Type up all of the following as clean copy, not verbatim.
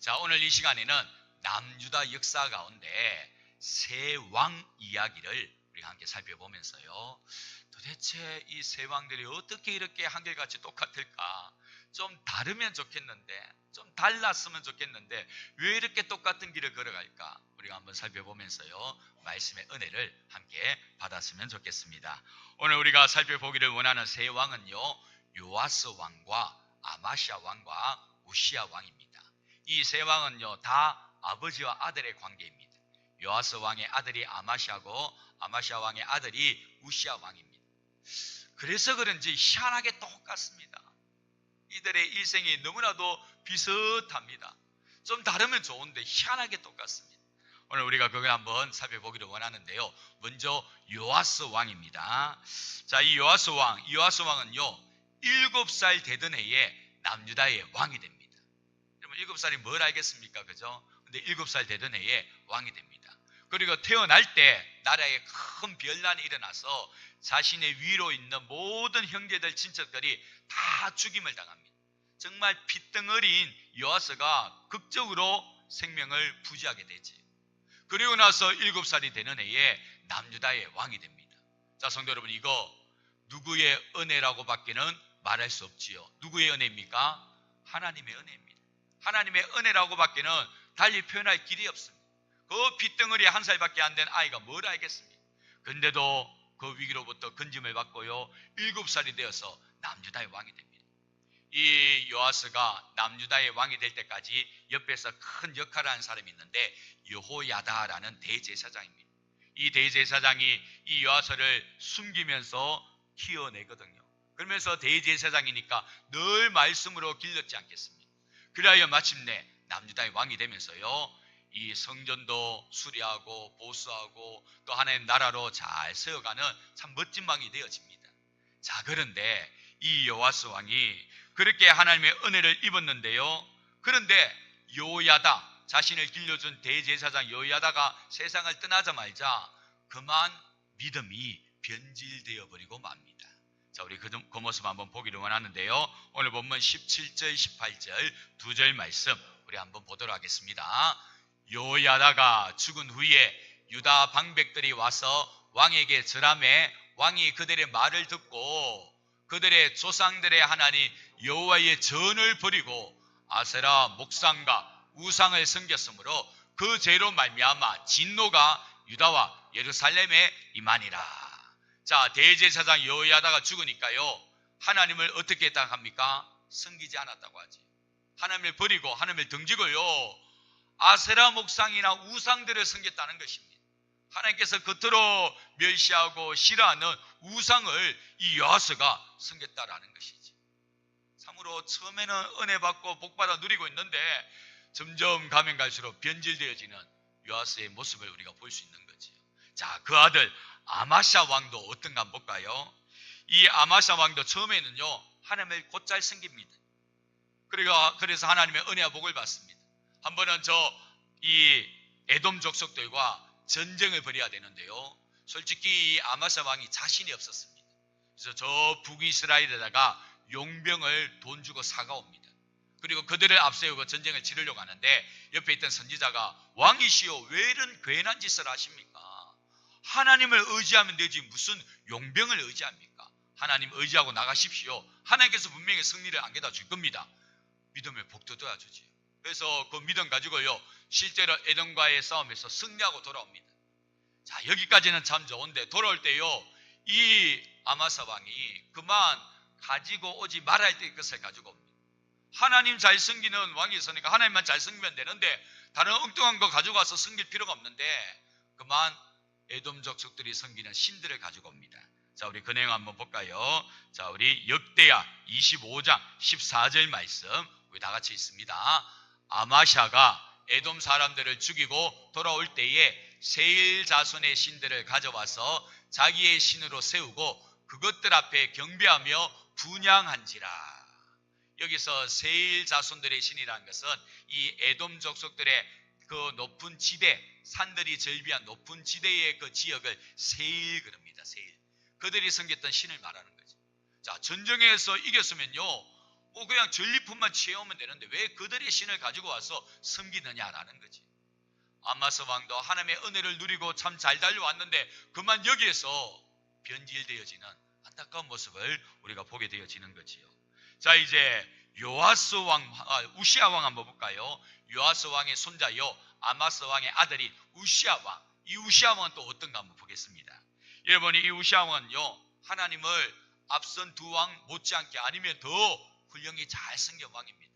자, 오늘 이 시간에는 남유다 역사 가운데 세 왕 이야기를 우리가 함께 살펴보면서요, 도대체 이 세 왕들이 어떻게 이렇게 한결같이 똑같을까? 좀 다르면 좋겠는데, 좀 달랐으면 좋겠는데 왜 이렇게 똑같은 길을 걸어갈까? 우리가 한번 살펴보면서요, 말씀의 은혜를 함께 받았으면 좋겠습니다. 오늘 우리가 살펴보기를 원하는 세 왕은요, 요아스 왕과 아마시아 왕과 우시아 왕입니다. 이 세 왕은요, 다 아버지와 아들의 관계입니다. 요아스 왕의 아들이 아마시아고 아마시아 왕의 아들이 우시아 왕입니다. 그래서 그런지 희한하게 똑같습니다. 이들의 일생이 너무나도 비슷합니다. 좀 다르면 좋은데 희한하게 똑같습니다. 오늘 우리가 그걸 한번 살펴보기를 원하는데요, 먼저 요아스 왕입니다. 자, 이 요아스 왕은요 7살 되던 해에 남유다의 왕이 됩니다. 여러분 7살이 뭘 알겠습니까? 그죠? 근데 7살 되던 해에 왕이 됩니다. 그리고 태어날 때 나라에 큰 변란이 일어나서 자신의 위로 있는 모든 형제들 친척들이 다 죽임을 당합니다. 정말 핏덩어리인 요아스가 극적으로 생명을 부지하게 되지. 그리고 나서 7살이 되는 해에 남유다의 왕이 됩니다. 자, 성도 여러분, 이거 누구의 은혜라고 밖에는 말할 수 없지요. 누구의 은혜입니까? 하나님의 은혜입니다. 하나님의 은혜라고 밖에는 달리 표현할 길이 없습니다. 그 핏덩어리에 1살밖에 안 된 아이가 뭘 알겠습니까? 근데도 그 위기로부터 건짐을 받고요, 7살이 되어서 남유다의 왕이 됩니다. 이 요아스가 남유다의 왕이 될 때까지 옆에서 큰 역할을 하는 사람이 있는데 여호야다라는 대제사장입니다. 이 대제사장이 이 요아스를 숨기면서 키워내거든요. 그러면서 대제사장이니까 늘 말씀으로 길렀지 않겠습니까? 그리하여 마침내 남유다의 왕이 되면서요, 이 성전도 수리하고 보수하고 또 하나님 나라로 잘 세워가는 참 멋진 왕이 되어집니다. 자, 그런데 이 요아스 왕이 그렇게 하나님의 은혜를 입었는데요, 그런데 요야다, 자신을 길러준 대제사장 요야다가 세상을 떠나자마자 그만 믿음이 변질되어 버리고 맙니다. 자, 우리 그 모습 한번 보기를 원하는데요, 오늘 본문 17절 18절 2절 말씀 우리 한번 보도록 하겠습니다. 요야다가 죽은 후에 유다 방백들이 와서 왕에게 절하매 왕이 그들의 말을 듣고 그들의 조상들의 하나님 여호와의 전을 버리고 아세라 목상과 우상을 섬겼으므로 그 죄로 말미암아 진노가 유다와 예루살렘에 임하니라. 자, 대제사장 여호야다가 죽으니까요, 하나님을 어떻게 했다고 합니까? 섬기지 않았다고 하지. 하나님을 버리고 하나님을 등지고요, 아세라 목상이나 우상들을 섬겼다는 것입니다. 하나님께서 겉으로 멸시하고 싫어하는 우상을 이 요아스가 섬겼다라는 것이지. 참으로 처음에는 은혜 받고 복 받아 누리고 있는데 점점 가면 갈수록 변질되어지는 요아스의 모습을 우리가 볼 수 있는 거지요. 자, 그 아들 아마시아 왕도 어떤가 한번 볼까요? 이 아마시아 왕도 처음에는요 하나님을 곧잘 섬깁니다. 그래서 하나님의 은혜와 복을 받습니다. 한 번은 이 에돔 족속들과 전쟁을 벌여야 되는데요, 솔직히 이 아마시아 왕이 자신이 없었습니다. 그래서 저 북이스라엘에다가 용병을 돈 주고 사가옵니다. 그리고 그들을 앞세우고 전쟁을 치르려고 하는데 옆에 있던 선지자가 왕이시여 왜 이런 괜한 짓을 하십니까? 하나님을 의지하면 되지 무슨 용병을 의지합니까? 하나님 의지하고 나가십시오. 하나님께서 분명히 승리를 안겨다 줄 겁니다. 믿음의 복도 도와주지. 그래서 그 믿음 가지고요 실제로 에돔과의 싸움에서 승리하고 돌아옵니다. 자, 여기까지는 참 좋은데 돌아올 때요 이 아마사 왕이 그만 가지고 오지 말아야 될 것을 가지고 옵니다. 하나님 잘 섬기는 왕이 있으니까 하나님만 잘 섬기면 되는데 다른 엉뚱한 거 가지고 와서 섬길 필요가 없는데 그만 에돔 족속들이 섬기는 신들을 가지고 옵니다. 자, 우리 그 내용 한번 볼까요? 자, 우리 역대하 25장 14절 말씀 우리 다 같이 있습니다. 아마샤가 에돔 사람들을 죽이고 돌아올 때에 세일 자손의 신들을 가져와서 자기의 신으로 세우고 그것들 앞에 경배하며 분향한지라. 여기서 세일 자손들의 신이라는 것은 이 에돔 족속들의 그 높은 지대, 산들이 절비한 높은 지대의 그 지역을 세일 그럽니다. 세일. 그들이 섬겼던 신을 말하는 거죠. 자, 전쟁에서 이겼으면요 그냥 전리품만 취해오면 되는데 왜 그들의 신을 가지고 와서 섬기느냐라는 거지. 아마스 왕도 하나님의 은혜를 누리고 참 잘 달려왔는데 그만 여기에서 변질되어지는 안타까운 모습을 우리가 보게 되어지는 거지요. 자, 이제 우시아 왕 한번 볼까요? 요아스 왕의 손자요 아마스 왕의 아들인 우시아 왕. 이 우시아 왕은 또 어떤가 한번 보겠습니다. 여러분, 이 우시아 왕은요 하나님을 앞선 두 왕 못지않게 아니면 더 훌륭히 잘 섬긴 왕입니다.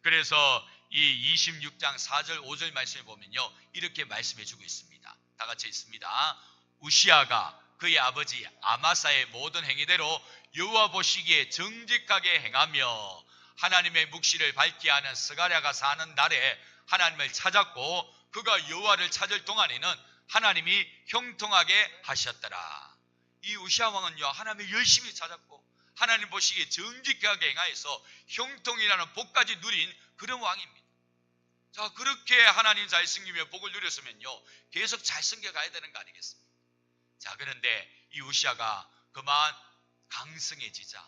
그래서 이 26장 4절 5절 말씀에 보면요 이렇게 말씀해 주고 있습니다. 다 같이 있습니다. 우시아가 그의 아버지 아마사의 모든 행위대로 여호와 보시기에 정직하게 행하며 하나님의 묵시를 밝게 하는 스가랴가 사는 날에 하나님을 찾았고 그가 여호와를 찾을 동안에는 하나님이 형통하게 하셨더라. 이 우시아 왕은요 하나님을 열심히 찾았고 하나님 보시기에 정직하게 행하여서 형통이라는 복까지 누린 그런 왕입니다. 자, 그렇게 하나님 잘 섬기며 복을 누렸으면요 계속 잘 섬겨가야 되는 거 아니겠습니까? 자, 그런데 이 우시아가 그만 강성해지자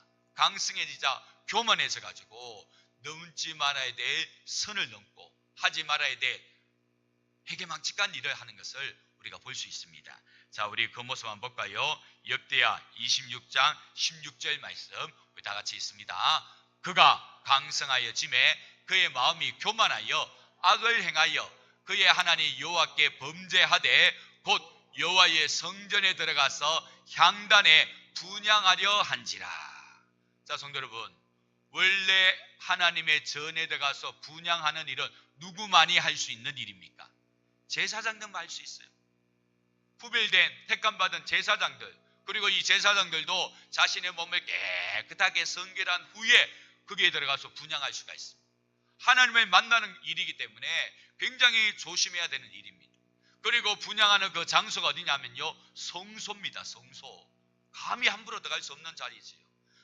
교만해져 가지고 넘지 말아야 될 선을 넘고 하지 말아야 될 해괴망측한 일을 하는 것을 우리가 볼 수 있습니다. 자, 우리 그 모습 한번 볼까요? 역대하 26장 16절 말씀 우리 다 같이 있습니다. 그가 강성하여 짐에 그의 마음이 교만하여 악을 행하여 그의 하나님 여호와께 범죄하되 곧 여호와의 성전에 들어가서 향단에 분향하려 한지라. 자, 성도 여러분, 원래 하나님의 전에 들어가서 분향하는 일은 누구만이 할 수 있는 일입니까? 제사장들만 할 수 있어요. 구별된 택감받은 제사장들, 그리고 이 제사장들도 자신의 몸을 깨끗하게 성결한 후에 거기에 들어가서 분향할 수가 있습니다. 하나님을 만나는 일이기 때문에 굉장히 조심해야 되는 일입니다. 그리고 분향하는 그 장소가 어디냐면요 성소입니다. 성소. 감히 함부로 들어갈 수 없는 자리지요.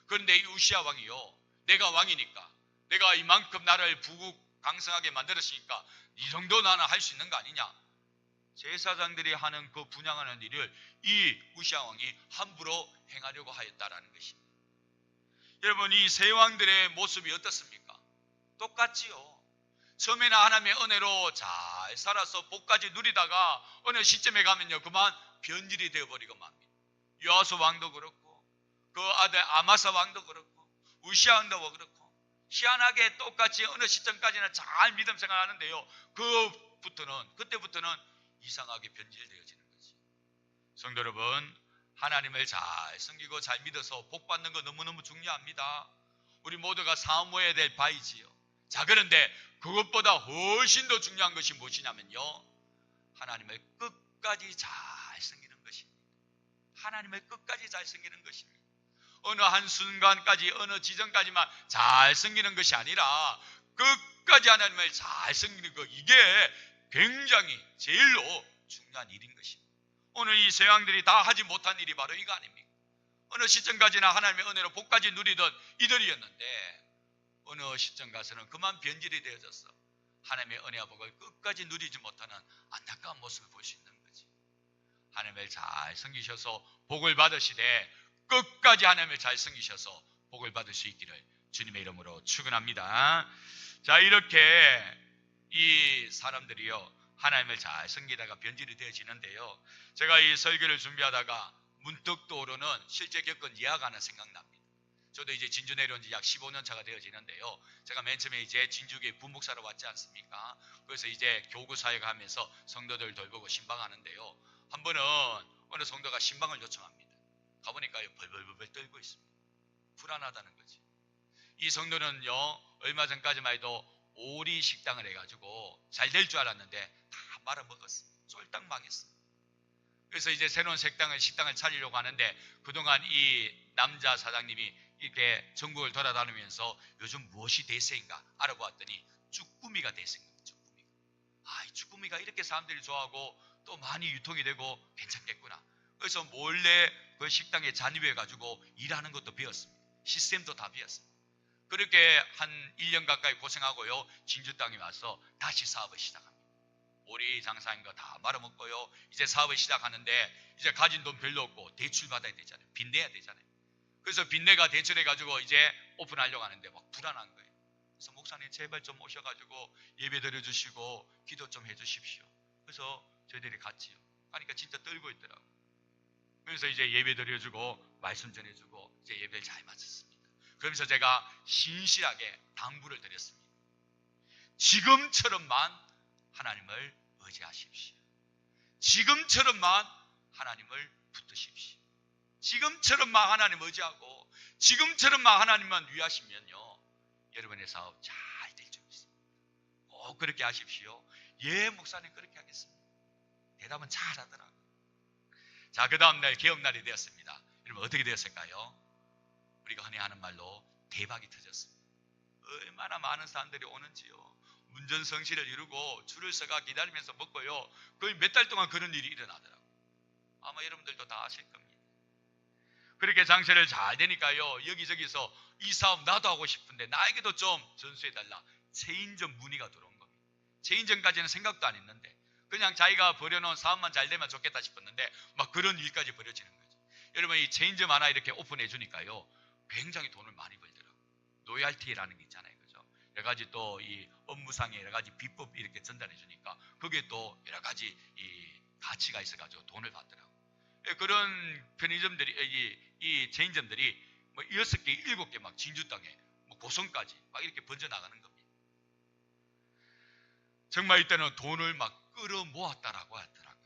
그런데 이 우시아 왕이요 내가 왕이니까 내가 이만큼 나를 부국 강성하게 만들었으니까 이 정도 나는 할 수 있는 거 아니냐. 제사장들이 하는 그 분향하는 일을 이 우시아 왕이 함부로 행하려고 하였다라는 것입니다. 여러분, 이 세 왕들의 모습이 어떻습니까? 똑같지요. 처음에는 하나님의 은혜로 잘 살아서 복까지 누리다가 어느 시점에 가면요 그만 변질이 되어버리고 맙니다. 요아스 왕도 그렇고 그 아들 아마사 왕도 그렇고 우시아 왕도 그렇고 희한하게 똑같이 어느 시점까지는 잘 믿음 생활하는데요 그때부터는 이상하게 변질되어지는 거지. 성도 여러분, 하나님을 잘 섬기고 잘 믿어서 복 받는 거 너무너무 중요합니다. 우리 모두가 사모해야 될 바이지요. 자, 그런데 그것보다 훨씬 더 중요한 것이 무엇이냐면요 하나님을 끝까지 잘 섬기는 것입니다. 하나님을 끝까지 잘 섬기는 것입니다. 어느 한순간까지 어느 지점까지만 잘 섬기는 것이 아니라 끝까지 하나님을 잘 섬기는 것, 이게 굉장히 제일로 중요한 일인 것입니다. 오늘 이 세 왕들이 다 하지 못한 일이 바로 이거 아닙니까? 어느 시점까지나 하나님의 은혜로 복까지 누리던 이들이었는데 어느 시점 가서는 그만 변질이 되어져서 하나님의 은혜와 복을 끝까지 누리지 못하는 안타까운 모습을 볼 수 있는 거지. 하나님을 잘 섬기셔서 복을 받으시되 끝까지 하나님을 잘 섬기셔서 복을 받을 수 있기를 주님의 이름으로 축원합니다. 자, 이렇게 이 사람들이요 하나님을 잘 섬기다가 변질이 되어지는데요 제가 이 설교를 준비하다가 문득 떠오르는 실제 겪은 이야기가 하나 생각납니다. 저도 이제 진주 내려온 지 약 15년 차가 되어지는데요 제가 맨 처음에 이제 진주교회 부목사로 왔지 않습니까? 그래서 이제 교구 사역을 하면서 성도들 돌보고 신방하는데요 한 번은 어느 성도가 신방을 요청합니다. 가보니까 벌벌벌 떨고 있습니다. 불안하다는 거지. 이 성도는요 얼마 전까지만 해도 오리 식당을 해가지고 잘 될 줄 알았는데 다 말아먹었어. 쫄딱 망했어. 그래서 이제 새로운 식당을 차리려고 하는데 그동안 이 남자 사장님이 이렇게 전국을 돌아다니면서 요즘 무엇이 대세인가 알아보았더니 쭈꾸미가 대세입니다. 쭈꾸미가. 이 쭈꾸미가 이렇게 사람들이 좋아하고 또 많이 유통이 되고 괜찮겠구나. 그래서 몰래 그 식당에 잔입해가지고 일하는 것도 배웠습니다. 시스템도 다 배웠습니다. 그렇게 한 1년 가까이 고생하고요 진주 땅에 와서 다시 사업을 시작합니다. 오리 장사인 거 다 말아먹고요 이제 사업을 시작하는데 이제 가진 돈 별로 없고 대출 받아야 되잖아요. 빚내야 되잖아요. 그래서 빈내가 대처해가지고 이제 오픈하려고 하는데 막 불안한 거예요. 그래서 목사님 제발 좀 오셔가지고 예배 드려주시고 기도 좀 해주십시오. 그래서 저희들이 갔지요. 하니까 진짜 떨고 있더라고요. 그래서 이제 예배 드려주고 말씀 전해주고 이제 예배를 잘 마쳤습니다. 그러면서 제가 신실하게 당부를 드렸습니다. 지금처럼만 하나님을 의지하십시오. 지금처럼만 하나님을 붙드십시오. 지금처럼만 하나님 의지하고 지금처럼만 하나님만 위하시면요, 여러분의 사업 잘 될 줄 믿습니다. 꼭 그렇게 하십시오. 예, 목사님 그렇게 하겠습니다. 대답은 잘 하더라고요. 자, 그 다음날 개업날이 되었습니다. 여러분 어떻게 되었을까요? 우리가 흔히 하는 말로 대박이 터졌습니다. 얼마나 많은 사람들이 오는지요. 문전성시를 이루고 줄을 서가 기다리면서 먹고요. 거의 몇 달 동안 그런 일이 일어나더라고요. 아마 여러분들도 다 아실 겁니다. 그렇게 장세를 잘 되니까요, 여기저기서 이 사업 나도 하고 싶은데 나에게도 좀 전수해달라. 체인점 문의가 들어온 겁니다. 체인점까지는 생각도 안 했는데 그냥 자기가 벌여놓은 사업만 잘 되면 좋겠다 싶었는데 막 그런 일까지 벌어지는 거죠. 여러분, 이 체인점 하나 이렇게 오픈해 주니까요, 굉장히 돈을 많이 벌더라고요. 로얄티라는 게 있잖아요. 그죠? 여러 가지 또 이 업무상의 여러 가지 비법 이렇게 전달해 주니까 그게 또 여러 가지 이 가치가 있어가지고 돈을 받더라고요. 그런 편의점들이, 이 체인점들이 뭐 6개, 7개 막 진주 땅에 뭐 고성까지 막 이렇게 번져나가는 겁니다. 정말 이때는 돈을 막 끌어 모았다라고 하더라고요.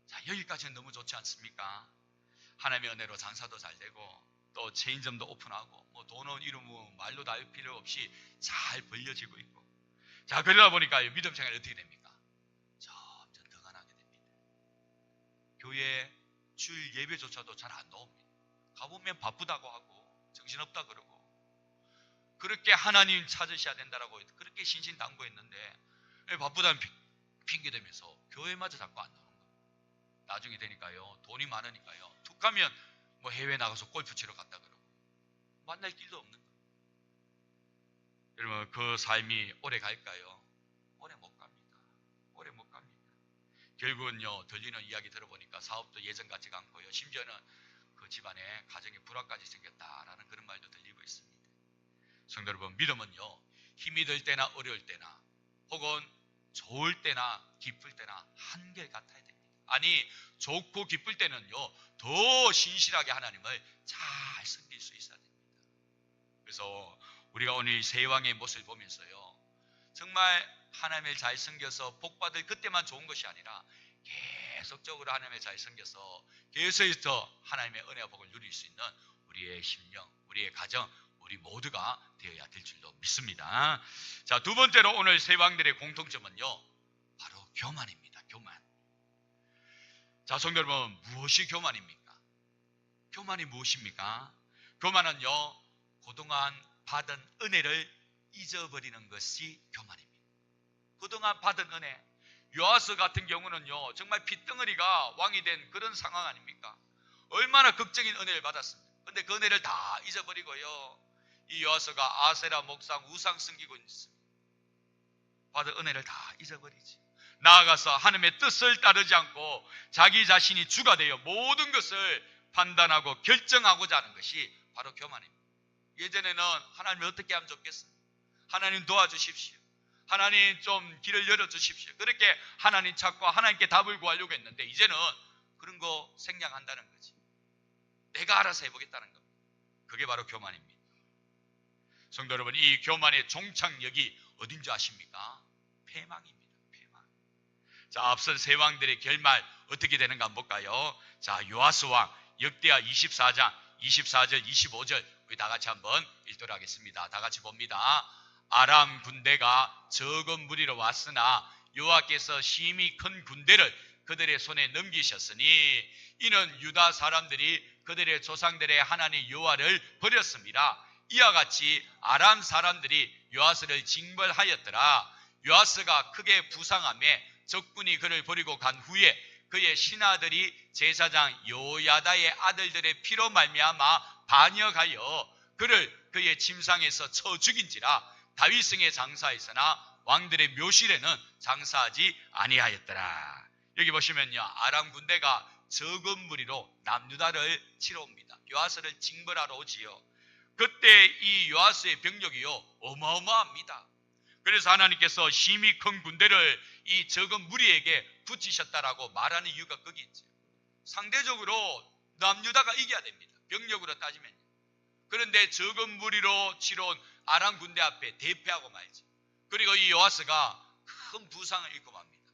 자, 여기까지는 너무 좋지 않습니까? 하나님의 은혜로 장사도 잘 되고 또 체인점도 오픈하고 뭐 돈은 이루면 말로 다 할 필요 없이 잘 벌려지고 있고, 자, 그러다 보니까 믿음 생활이 어떻게 됩니까? 점점 등한하게 됩니다. 교회 주일 예배조차도 잘 안 나옵니다. 가보면 바쁘다고 하고 정신없다 그러고 그렇게 하나님 찾으셔야 된다라고 그렇게 신신당부했는데 바쁘다는 핑계대면서 교회마저 자꾸 안 나오는 겁니다. 나중에 되니까요, 돈이 많으니까요, 툭 가면 뭐 해외 나가서 골프 치러 갔다 그러고 만날 길도 없는 거예요. 여러분, 그 삶이 오래 갈까요? 오래 못 갑니다. 오래 못 갑니다. 결국은요, 들리는 이야기 들어보니까 사업도 예전 같지가 않고요, 심지어는 그 집안에 가정에 불화까지 생겼다라는 그런 말도 들리고 있습니다. 성도 여러분, 믿음은요, 힘이 들 때나 어려울 때나 혹은 좋을 때나 기쁠 때나 한결같아야 됩니다. 아니, 좋고 기쁠 때는요, 더 신실하게 하나님을 잘 섬길 수 있어야 됩니다. 그래서 우리가 오늘 세 왕의 모습을 보면서요, 정말 하나님을 잘 섬겨서 복받을 그때만 좋은 것이 아니라 계속적으로 하나님을 잘 섬겨서 계속해서 하나님의 은혜와 복을 누릴 수 있는 우리의 심령, 우리의 가정, 우리 모두가 되어야 될 줄로 믿습니다. 자, 두 번째로 오늘 세 왕들의 공통점은요, 바로 교만입니다. 교만. 자, 성도 여러분, 무엇이 교만입니까? 교만이 무엇입니까? 교만은요, 그동안 받은 은혜를 잊어버리는 것이 교만입니다. 그동안 받은 은혜, 요아스 같은 경우는요, 정말 핏덩어리가 왕이 된 그런 상황 아닙니까? 얼마나 극적인 은혜를 받았습니다. 그런데 그 은혜를 다 잊어버리고요, 이 요아스가 아세라 목상 우상 섬기고 있습니다. 받은 은혜를 다 잊어버리지. 나아가서 하나님의 뜻을 따르지 않고 자기 자신이 주가 되어 모든 것을 판단하고 결정하고자 하는 것이 바로 교만입니다. 예전에는 하나님이 어떻게 하면 좋겠습니까? 하나님 도와주십시오. 하나님 좀 길을 열어주십시오. 그렇게 하나님 찾고 하나님께 답을 구하려고 했는데 이제는 그런 거 생략한다는 거지. 내가 알아서 해보겠다는 겁니다. 그게 바로 교만입니다. 성도 여러분, 이 교만의 종착역이 어딘지 아십니까? 패망입니다. 패망. 자, 앞선 세 왕들의 결말 어떻게 되는가 한번 볼까요? 자, 요아스 왕 역대하 24장 24절 25절 우리 다 같이 한번 읽도록 하겠습니다. 다 같이 봅니다. 아람 군대가 적은 무리로 왔으나 여호와께서 심히 큰 군대를 그들의 손에 넘기셨으니 이는 유다 사람들이 그들의 조상들의 하나님 여호와를 버렸습니다. 이와 같이 아람 사람들이 요아스를 징벌하였더라. 요아스가 크게 부상하며 적군이 그를 버리고 간 후에 그의 신하들이 제사장 요야다의 아들들의 피로 말미암아 반역하여 그를 그의 침상에서 쳐 죽인지라. 다윗성에 장사했으나 왕들의 묘실에는 장사하지 아니하였더라. 여기 보시면요, 아람 군대가 적은 무리로 남유다를 치러 옵니다. 요아스를 징벌하러 오지요. 그때 이 요아스의 병력이요 어마어마합니다. 그래서 하나님께서 힘이 큰 군대를 이 적은 무리에게 붙이셨다라고 말하는 이유가 거기 있죠. 상대적으로 남유다가 이겨야 됩니다. 병력으로 따지면. 그런데 적은 무리로 치러 온 아람 군대 앞에 대패하고 말지. 그리고 이 요아스가 큰 부상을 입고 맙니다.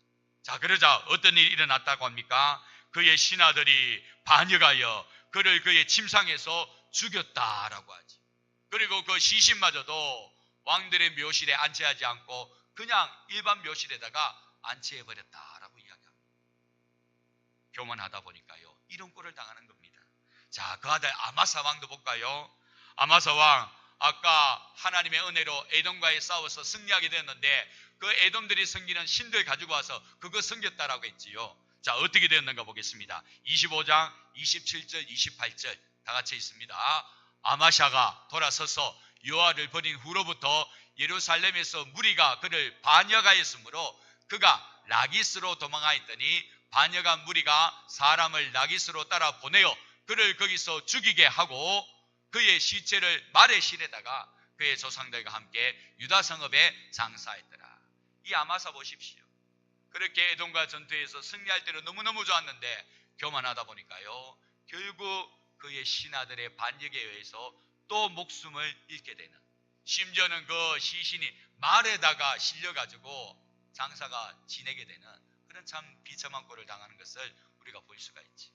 자, 그러자 어떤 일이 일어났다고 합니까? 그의 신하들이 반역하여 그를 그의 침상에서 죽였다라고 하지. 그리고 그 시신마저도 왕들의 묘실에 안치하지 않고 그냥 일반 묘실에다가 안치해버렸다라고 이야기합니다. 교만하다 보니까요 이런 꼴을 당하는 겁니다. 자, 그 아들 아마사 왕도 볼까요? 아마사 왕, 아까 하나님의 은혜로 에돔과의 싸워서 승리하게 되었는데 그 에돔들이 섬기는 신들 가지고 와서 그거 섬겼다라고 했지요. 자, 어떻게 되었는가 보겠습니다. 25장 27절 28절 다 같이 있습니다. 아마샤가 돌아서서 여호와를 버린 후로부터 예루살렘에서 무리가 그를 반역하였으므로 그가 라기스로 도망하였더니 반역한 무리가 사람을 라기스로 따라 보내어 그를 거기서 죽이게 하고 그의 시체를 말의 실에다가 그의 조상들과 함께 유다 성읍에 장사했더라. 이 아마사 보십시오. 그렇게 에돔과 전투에서 승리할 때는 너무너무 좋았는데 교만하다 보니까요 결국 그의 신하들의 반역에 의해서 또 목숨을 잃게 되는, 심지어는 그 시신이 말에다가 실려가지고 장사가 지내게 되는 그런 참 비참한 꼴을 당하는 것을 우리가 볼 수가 있지.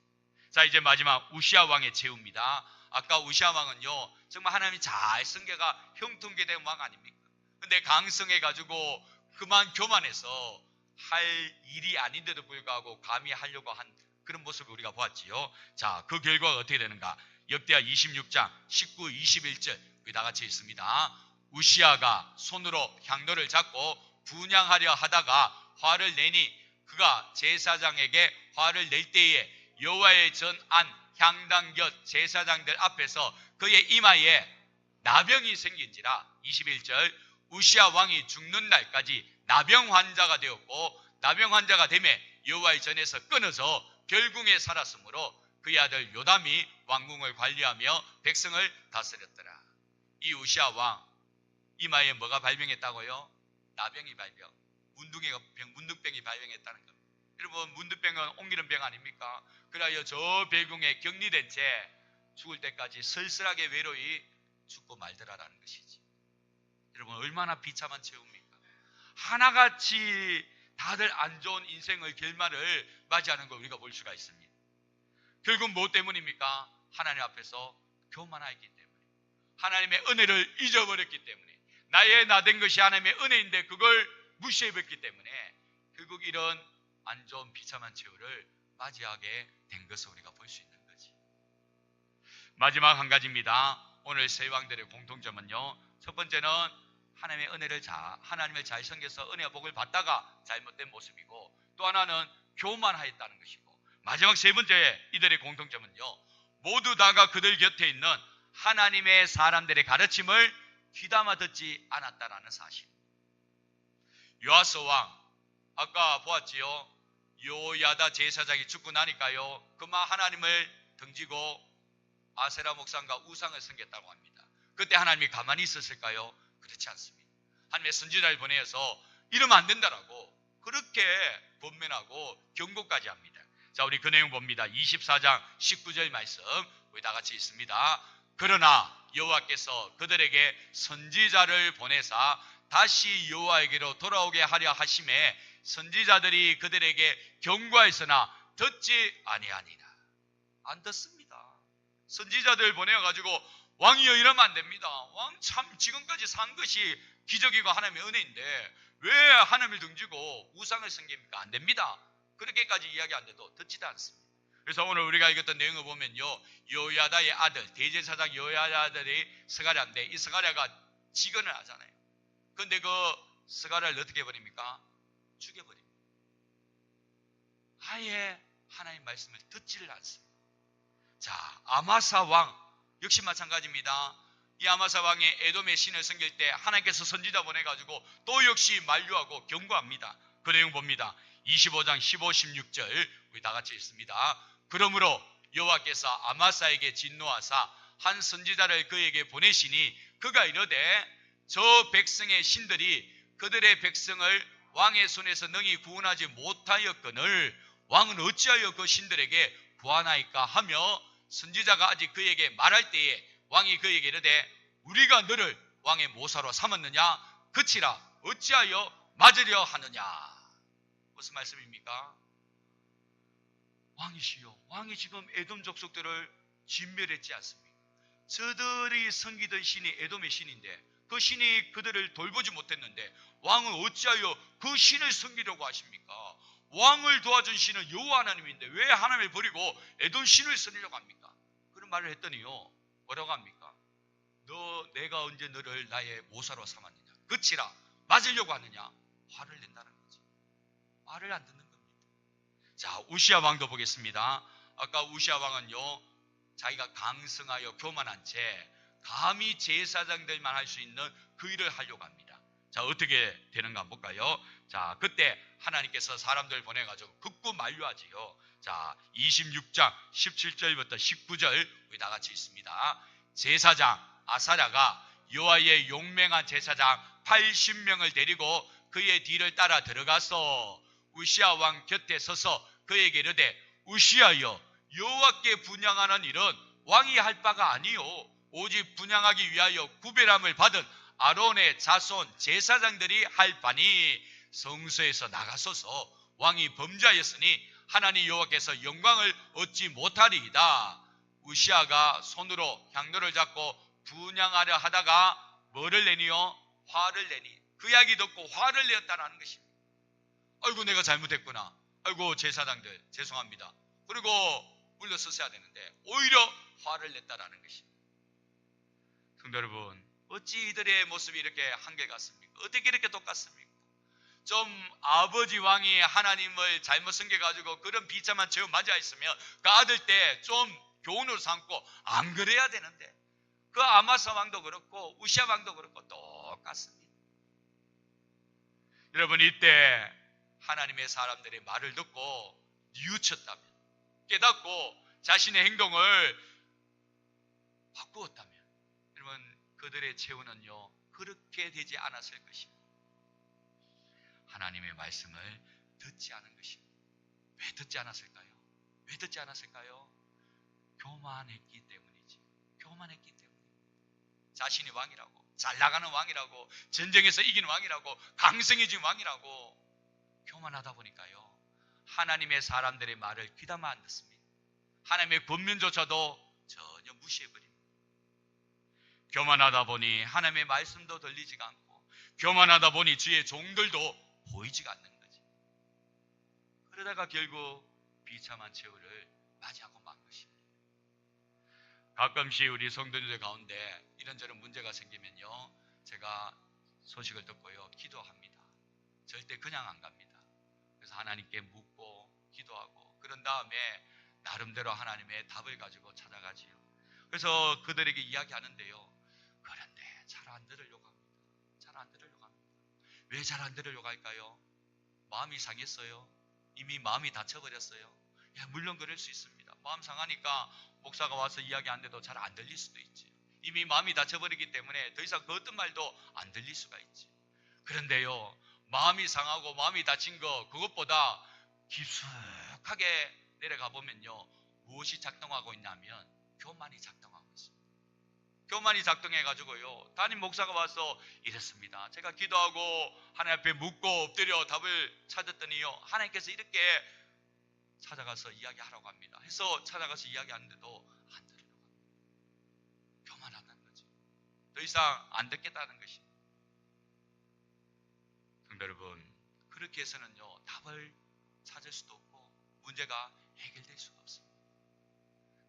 자, 이제 마지막 우시아 왕의 제후입니다. 아까 우시아 왕은요 정말 하나님이 잘 섬겨가 형통케 된 왕 아닙니까? 근데 강성해가지고 그만 교만해서 할 일이 아닌데도 불구하고 감히 하려고 한 그런 모습을 우리가 보았지요. 자, 그 결과가 어떻게 되는가? 역대하 26장 19, 21절 우리 다 같이 있습니다. 우시아가 손으로 향로를 잡고 분향하려 하다가 화를 내니 그가 제사장에게 화를 낼 때에 여호와의 전안 향당 곁 제사장들 앞에서 그의 이마에 나병이 생긴지라. 21절 우시아 왕이 죽는 날까지 나병 환자가 되었고 나병 환자가 되매 여호와의 전에서 끊어져 별궁에 살았으므로 그의 아들 요담이 왕궁을 관리하며 백성을 다스렸더라. 이 우시아 왕 이마에 뭐가 발병했다고요? 나병이 발병, 문둥병이 발병했다는 겁니다. 여러분, 문둥병은 옮기는 병 아닙니까? 그래야 저 별궁에 격리된 채 죽을 때까지 쓸쓸하게 외로이 죽고 말더라라는 것이지. 여러분, 얼마나 비참한 최후입니까? 하나같이 다들 안 좋은 인생의 결말을 맞이하는 걸 우리가 볼 수가 있습니다. 결국 무엇 때문입니까? 하나님 앞에서 교만하였기 때문에, 하나님의 은혜를 잊어버렸기 때문에, 나의 나된 것이 하나님의 은혜인데 그걸 무시해버렸기 때문에 결국 이런 안 좋은 비참한 최후를 맞이하게 된 것을 우리가 볼 수 있는 거지. 마지막 한 가지입니다. 오늘 세 왕들의 공통점은요, 첫 번째는 하나님의 은혜를 하나님을 잘 섬겨서 은혜와 복을 받다가 잘못된 모습이고, 또 하나는 교만하였다는 것이고, 마지막 세 번째 이들의 공통점은요, 모두 다가 그들 곁에 있는 하나님의 사람들의 가르침을 귀담아 듣지 않았다라는 사실. 요아스 왕, 아까 보았지요. 요야다 제사장이 죽고 나니까요 그만 하나님을 등지고 아세라 목상과 우상을 섬겼다고 합니다. 그때 하나님이 가만히 있었을까요? 그렇지 않습니다. 하나님의 선지자를 보내서 이러면 안 된다라고 그렇게 권면하고 경고까지 합니다. 자, 우리 그 내용 봅니다. 24장 19절 말씀 우리 다 같이 있습니다. 그러나 여호와께서 그들에게 선지자를 보내사 다시 여호와에게로 돌아오게 하려 하심에 선지자들이 그들에게 경고하였으나 듣지 아니하니라. 안 듣습니다. 선지자들 보내가지고 왕이여 이러면 안 됩니다. 왕 참 지금까지 산 것이 기적이고 하나님의 은혜인데 왜 하나님을 등지고 우상을 섬깁니까? 안 됩니다. 그렇게까지 이야기하는데도 듣지도 않습니다. 그래서 오늘 우리가 읽었던 내용을 보면요, 여호야다의 아들 대제사장 여호야다의 아들이 스가랴인데 이 스가랴가 직언을 하잖아요. 그런데 그 스가랴를 어떻게 해버립니까? 죽여버립니다. 아예 하나님 말씀을 듣지를 않습니다. 자, 아마사 왕 역시 마찬가지입니다. 이 아마사 왕이 에돔의 신을 섬길 때 하나님께서 선지자 보내가지고 또 역시 만류하고 경고합니다. 그 내용 봅니다. 25장 15, 16절 우리 다 같이 읽습니다. 그러므로 여호와께서 아마사에게 진노하사 한 선지자를 그에게 보내시니 그가 이르되 저 백성의 신들이 그들의 백성을 왕의 손에서 능히 구원하지 못하였거늘 왕은 어찌하여 그 신들에게 구하나이까 하며 선지자가 아직 그에게 말할 때에 왕이 그에게 이르되 우리가 너를 왕의 모사로 삼았느냐 그치라 어찌하여 맞으려 하느냐. 무슨 말씀입니까? 왕이시여, 왕이 지금 에돔 족속들을 진멸했지 않습니까? 저들이 섬기던 신이 에돔의 신인데 그 신이 그들을 돌보지 못했는데 왕은 어찌하여 그 신을 섬기려고 하십니까? 왕을 도와준 신은 여호와 하나님인데 왜 하나님을 버리고 에돔 신을 섬기려고 합니까? 그런 말을 했더니요, 뭐라고 합니까? 내가 언제 너를 나의 모사로 삼았느냐 그치라 맞으려고 하느냐. 화를 낸다는 거지. 말을 안 듣는 겁니다. 자, 우시아 왕도 보겠습니다. 아까 우시아 왕은요, 자기가 강성하여 교만한 채 감히 제사장들만 할 수 있는 그 일을 하려고 합니다. 자, 어떻게 되는가 한번 볼까요? 자, 그때 하나님께서 사람들 보내가지고 극구 만류하지요. 자, 26장 17절부터 19절 우리 다 같이 있습니다. 제사장 아사랴가 여호와의 용맹한 제사장 80명을 데리고 그의 뒤를 따라 들어가서 우시아 왕 곁에 서서 그에게 이르되 우시아여, 여호와께 분향하는 일은 왕이 할 바가 아니요 오직 분향하기 위하여 구별함을 받은 아론의 자손 제사장들이 할 바니 성소에서 나가소서. 왕이 범죄하였으니 하나님 여호와께서 영광을 얻지 못하리이다. 우시아가 손으로 향로를 잡고 분향하려 하다가 뭐를 내니요? 화를 내니. 그 이야기 듣고 화를 내었다는 것입니다. 아이고 내가 잘못했구나. 아이고 제사장들 죄송합니다. 그리고 물러섰어야 되는데 오히려 화를 냈다라는 것입니다. 성도 여러분, 어찌 이들의 모습이 이렇게 한결같습니까? 어떻게 이렇게 똑같습니까? 좀 아버지 왕이 하나님을 잘못 섬겨가지고 그런 비참한 죄を맞아 있으면 그 아들 때 좀 교훈으로 삼고 안 그래야 되는데 그 아마사 왕도 그렇고 우시아 왕도 그렇고 똑같습니다. 여러분, 이때 하나님의 사람들의 말을 듣고 뉘우쳤다면, 깨닫고 자신의 행동을 바꾸었다면 여러분, 그들의 최후는요 그렇게 되지 않았을 것입니다. 하나님의 말씀을 듣지 않은 것입니다. 왜 듣지 않았을까요? 왜 듣지 않았을까요? 교만했기 때문이지. 교만했기 때문입니다. 자신이 왕이라고, 잘 나가는 왕이라고, 전쟁에서 이기는 왕이라고, 강성해진 왕이라고 교만하다 보니까요 하나님의 사람들의 말을 귀담아 안 듣습니다. 하나님의 권면조차도 전혀 무시해버립니다. 교만하다 보니 하나님의 말씀도 들리지가 않고 교만하다 보니 주의 종들도 보이지가 않는 거지. 그러다가 결국 비참한 최후를 맞이하고 만 것입니다. 가끔씩 우리 성도님들 가운데 이런저런 문제가 생기면요 제가 소식을 듣고요 기도합니다. 절대 그냥 안 갑니다. 그래서 하나님께 묻고 기도하고 그런 다음에 나름대로 하나님의 답을 가지고 찾아가지요. 그래서 그들에게 이야기하는데요, 그런데 잘 안 들으려고 합니다. 잘 안 들으려고 합니다. 왜 잘 안 들으려고 할까요? 마음이 상했어요. 이미 마음이 다쳐버렸어요. 예, 물론 그럴 수 있습니다. 마음 상하니까 목사가 와서 이야기 안 돼도 잘 안 들릴 수도 있지. 이미 마음이 다쳐버리기 때문에 더 이상 그 어떤 말도 안 들릴 수가 있지. 그런데요, 마음이 상하고 마음이 다친 거 그것보다 깊숙하게 내려가 보면요 무엇이 작동하고 있냐면 교만이 작동하고 있습니다. 교만이 작동해가지고요 담임 목사가 와서 이랬습니다. 제가 기도하고 하나님 앞에 묻고 엎드려 답을 찾았더니요 하나님께서 이렇게 찾아가서 이야기하라고 합니다. 해서 찾아가서 이야기하는데도 안 들으려고 합니다. 교만하다는 거죠. 더 이상 안 듣겠다는 것입니다. 성도 여러분, 그렇게 해서는요 답을 찾을 수도 없고 문제가 해결될 수가 없습니다.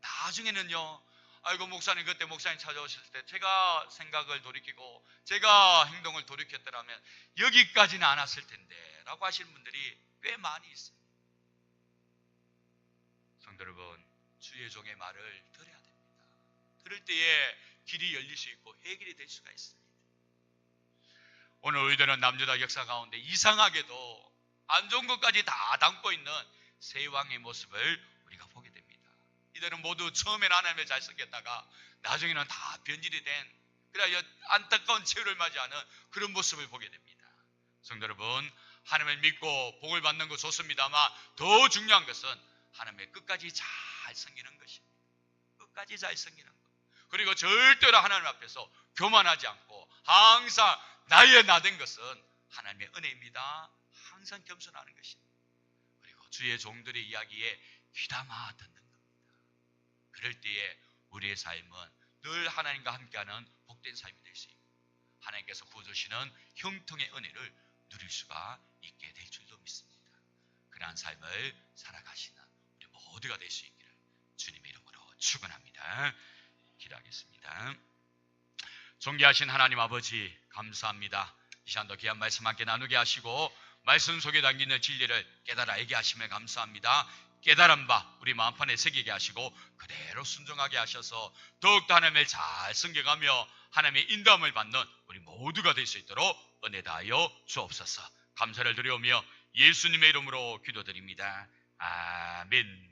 나중에는요 아이고 목사님 그때 목사님 찾아오실 때 제가 생각을 돌이키고 제가 행동을 돌이켰더라면 여기까지는 안 왔을 텐데 라고 하시는 분들이 꽤 많이 있습니다. 성도 여러분, 주의 종의 말을 들어야 됩니다. 들을 때에 길이 열릴 수 있고 해결이 될 수가 있습니다. 오늘 우리들은 남유다 역사 가운데 이상하게도 안 좋은 것까지 다 담고 있는 세 왕의 모습을 우리가 보게 됩니다. 이들은 모두 처음에는 하나님을 잘 섬겼다가 나중에는 다 변질이 된, 그래야 안타까운 최후를 맞이하는 그런 모습을 보게 됩니다. 성도 여러분, 하나님을 믿고 복을 받는 거 좋습니다만 더 중요한 것은 하나님을 끝까지 잘 섬기는 것입니다. 끝까지 잘 섬기는 것. 그리고 절대로 하나님 앞에서 교만하지 않고 항상 나의 나된 것은 하나님의 은혜입니다. 항상 겸손하는 것입니다. 그리고 주의 종들의 이야기에 귀담아 듣는 겁니다. 그럴 때에 우리의 삶은 늘 하나님과 함께하는 복된 삶이 될 수 있고 하나님께서 부어주시는 형통의 은혜를 누릴 수가 있게 될 줄도 믿습니다. 그러한 삶을 살아가시는 우리 모두가 될 수 있기를 주님의 이름으로 축원합니다. 기도하겠습니다. 존귀하신 하나님 아버지, 감사합니다. 이 시간도 귀한 말씀 함께 나누게 하시고 말씀 속에 담기는 진리를 깨달아 알게 하심에 감사합니다. 깨달은 바 우리 마음판에 새기게 하시고 그대로 순종하게 하셔서 더욱더 하나님을 잘 섬겨가며 하나님의 인도함을 받는 우리 모두가 될 수 있도록 은혜 다하여 주옵소서. 감사를 드리오며 예수님의 이름으로 기도드립니다. 아멘.